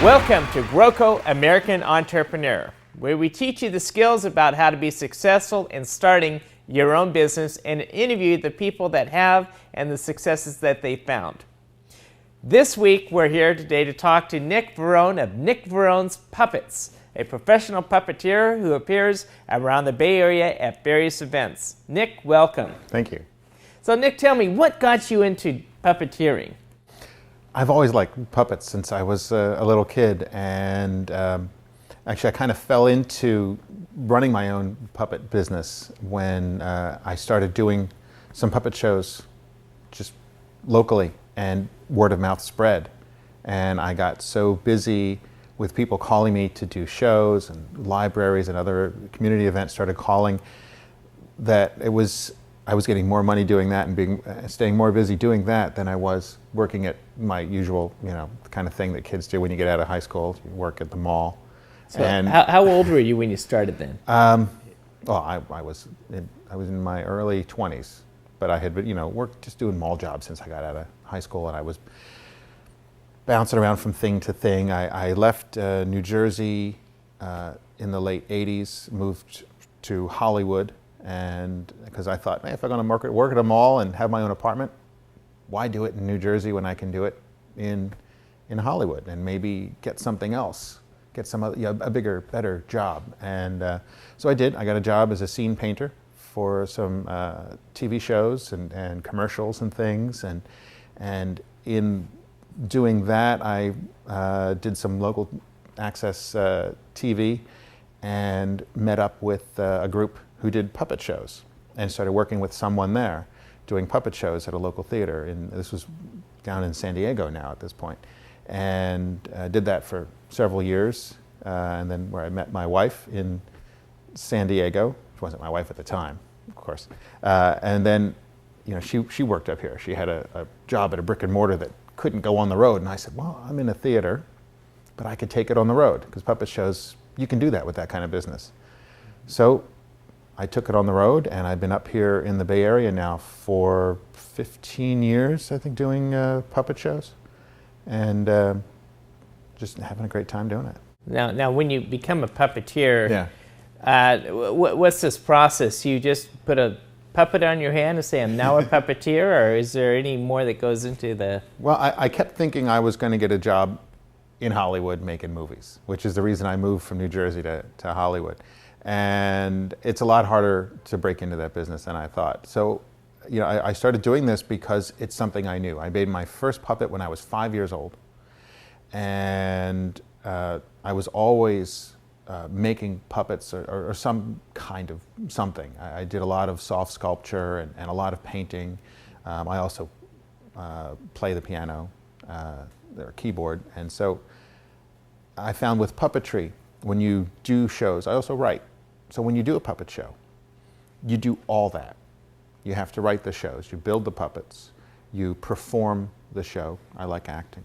Welcome to GROCO American Entrepreneur, where we teach you the skills about how to be successful in starting your own business and interview the people that have and the successes that they found. This week, we're here today to talk to Nick Barone of Nick Barone's Puppets, a professional puppeteer who appears around the Bay Area at various events. Nick, welcome. Thank you. So Nick, tell me, what got you into puppeteering? I've always liked puppets since I was a little kid, and actually I kind of fell into running my own puppet business when I started doing some puppet shows just locally, and word of mouth spread. And I got so busy with people calling me to do shows, and libraries and other community events started calling, that I was getting more money doing that and staying more busy doing that than I was working at my usual, the kind of thing that kids do when you get out of high school. You work at the mall. So and how old were you when you started then? I was in my early 20s, but I had been, worked just doing mall jobs since I got out of high school, and I was bouncing around from thing to thing. I left New Jersey in the late 80s, moved to Hollywood, and because I thought, if I'm going to work at a mall and have my own apartment, why do it in New Jersey when I can do it in Hollywood and maybe get something else, get some other, a bigger, better job. And so I did. I got a job as a scene painter for some TV shows and commercials and things. And in doing that, I did some local access TV and met up with a group who did puppet shows, and started working with someone there doing puppet shows at a local theater. And this was down in San Diego now at this point. And did that for several years. And then where I met my wife in San Diego. She wasn't my wife at the time, of course. And then, she worked up here. She had a job at a brick and mortar that couldn't go on the road. And I said, well, I'm in a theater, but I could take it on the road, because puppet shows, you can do that with that kind of business. So I took it on the road, and I've been up here in the Bay Area now for 15 years, I think, doing puppet shows, and just having a great time doing it. Now, when you become a puppeteer, what's this process? You just put a puppet on your hand and say, I'm now a puppeteer, or is there any more that goes into the... Well, I kept thinking I was going to get a job in Hollywood making movies, which is the reason I moved from New Jersey to Hollywood. And it's a lot harder to break into that business than I thought. So, I started doing this because it's something I knew. I made my first puppet when I was 5 years old. And I was always making puppets or some kind of something. I did a lot of soft sculpture and a lot of painting. I also play the piano or keyboard. And so I found with puppetry, when you do shows, I also write. So when you do a puppet show, you do all that. You have to write the shows, you build the puppets, you perform the show. I like acting.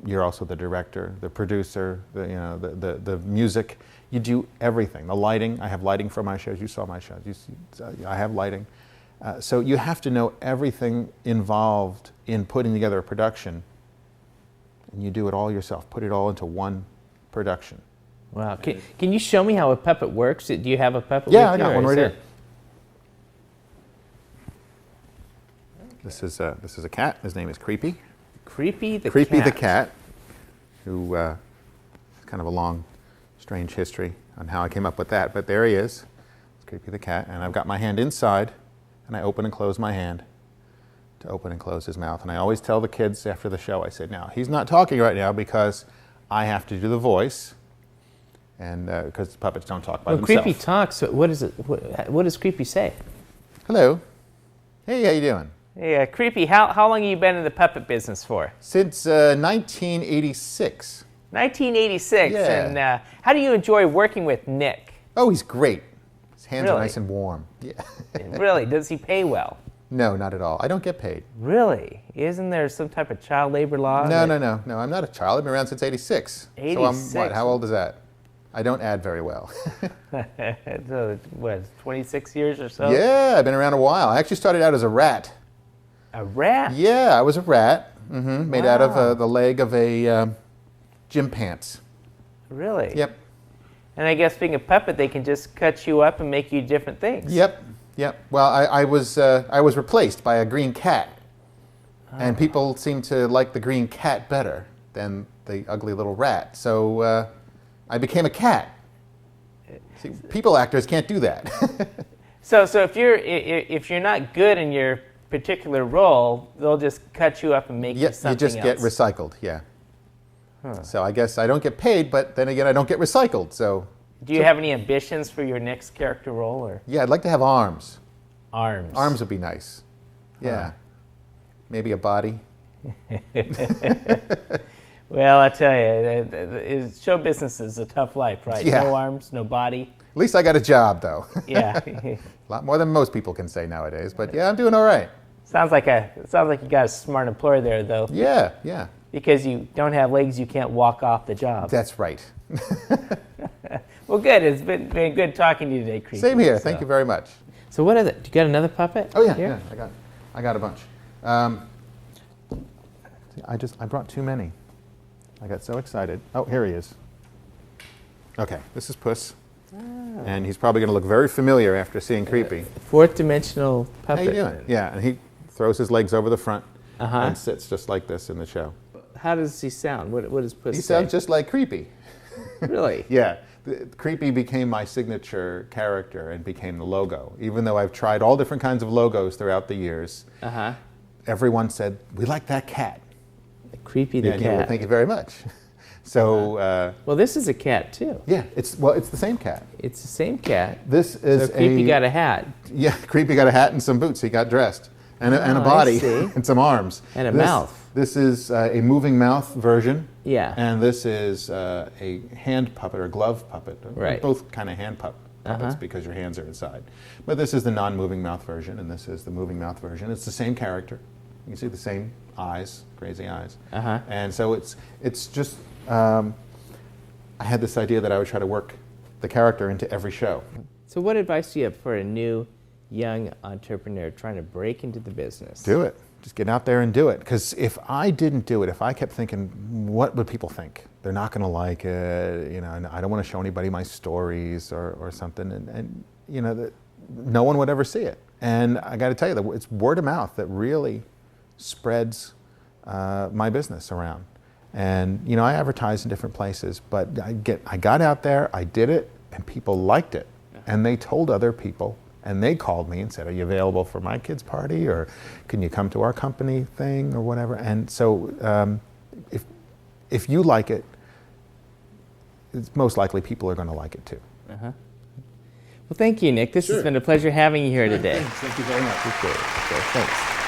You're also the director, the producer, the music. You do everything. The lighting, I have lighting for my shows. You saw my shows. I have lighting. So you have to know everything involved in putting together a production, and you do it all yourself. Put it all into one production. Wow. Can you show me how a puppet works? Do you have a puppet? Yeah, I got one right here. This is a cat. His name is Creepy. Creepy the cat, who has kind of a long, strange history on how I came up with that. But there he is. It's Creepy the cat. And I've got my hand inside, and I open and close my hand to open and close his mouth. And I always tell the kids after the show, I said, now, he's not talking right now because I have to do the voice, and because puppets don't talk by themselves. Creepy talks. What is it? What does Creepy say? Hello. Hey, how you doing? Hey, Creepy, how long have you been in the puppet business for? Since 1986. 1986. Yeah. And how do you enjoy working with Nick? Oh, he's great. His hands Really? are nice and warm. Yeah. Really? Does he pay well? No, not at all. I don't get paid. Really? Isn't there some type of child labor law? No. I'm not a child. I've been around since 86. 86? So I'm, what, how old is that? I don't add very well. So, what, 26 years or so? Yeah, I've been around a while. I actually started out as a rat. A rat? Yeah, I was a rat. Made out of the leg of a gym pants. Really? Yep. And I guess being a puppet, they can just cut you up and make you different things. Yep. Well, I was replaced by a green cat, and people seem to like the green cat better than the ugly little rat. So I became a cat. See, people actors can't do that. So if you're not good in your particular role, they'll just cut you up and make you something else. You just get recycled. Yeah. So I guess I don't get paid, but then again, I don't get recycled. So. Do you have any ambitions for your next character role, or? Yeah, I'd like to have arms. Arms. Arms would be nice. Yeah. Maybe a body. Well, I tell you, show business is a tough life, right? Yeah. No arms, no body. At least I got a job, though. Yeah. A lot more than most people can say nowadays, but yeah, I'm doing all right. Sounds like you got a smart employer there, though. Yeah. Because you don't have legs, you can't walk off the job. That's right. Well, good. It's been good talking to you today, Creepy. Same here. Thank you very much. So what are the? You got another puppet? Oh yeah, here? yeah. I got a bunch. I brought too many. I got so excited. Oh, here he is. Okay, this is Puss, and he's probably going to look very familiar after seeing Creepy. Fourth dimensional puppet. How you doing? Yeah, and he throws his legs over the front Uh-huh. and sits just like this in the show. How does he sound? What does Puss He say? sounds just like Creepy. Really? Yeah. Creepy became my signature character and became the logo. Even though I've tried all different kinds of logos throughout the years, everyone said, "We like that cat." Creepy the cat. Well, thank you very much. So, well, this is a cat too. yeah, it's the same cat. It's the same cat. This is So Creepy got a hat. Yeah, Creepy got a hat and some boots. He got dressed. And a I body see. and some arms. And a mouth. This is a moving mouth version. Yeah. And this is a hand puppet or glove puppet. Right. Both kind of hand puppets because your hands are inside. But this is the non-moving mouth version, and this is the moving mouth version. It's the same character. You can see the same eyes, crazy eyes. And so it's just, I had this idea that I would try to work the character into every show. So what advice do you have for a new young entrepreneur trying to break into the business? Do it. Just get out there and do it. Because if I didn't do it, if I kept thinking, what would people think? They're not going to like it, and I don't want to show anybody my stories or something, and that no one would ever see it. And I got to tell you, that it's word of mouth that really spreads my business around. And I advertise in different places, but I got out there, I did it, and people liked it, and they told other people. And they called me and said, "Are you available for my kid's party, or can you come to our company thing, or whatever?" And so, if you like it, it's most likely people are going to like it too. Well, thank you, Nick. This has been a pleasure having you here today. Thank you very much. Appreciate it. Okay, thanks.